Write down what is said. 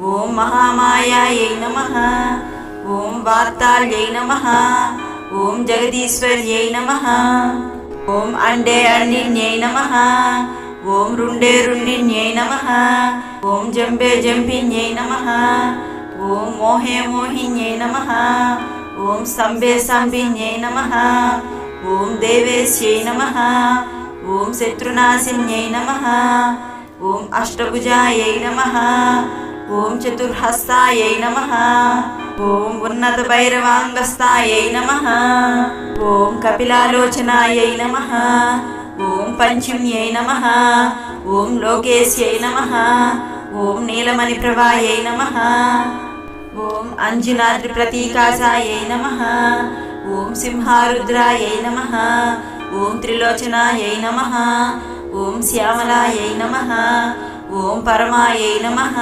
ఓం మహామాయాయై నమః. ఓం వార్తాళ్యై నమః. ఓం జగదీశ్వర్యై నమః. ఓం అండే అండిన్యై నమః. ఓం రుండే రుండిన్యై నమః. ఓం జంబే జంపిన్యై నమః. ఓం మోహే మోహిన్యై నమః. ఓం సంబే సంబిన్యై నమః. ఓం దేవేశ్యై నమః. ఓం శత్రునాశిన్యై నమః. ఓం అష్టభుజాయై నమః. ఓం చతుర్హస్తాయై నమః. ఓం ఉన్నత భైరవాంగస్తాయై నమః. ఓం కపిలాలోచనాయై నమః. ఓం పంచమ్యై నమః. ఓం లోకేశ్యై నమః. ఓం నీలమణి ప్రభాయై నమః. ఓం అంజనాద్రి ప్రతీకాసాయై నమః. ఓం సింహారుద్రాయై నమః. ఓం త్రిలోచనాయై నమః. ఓం శ్యామలాయై నమః. ఓం పరమాయై నమః.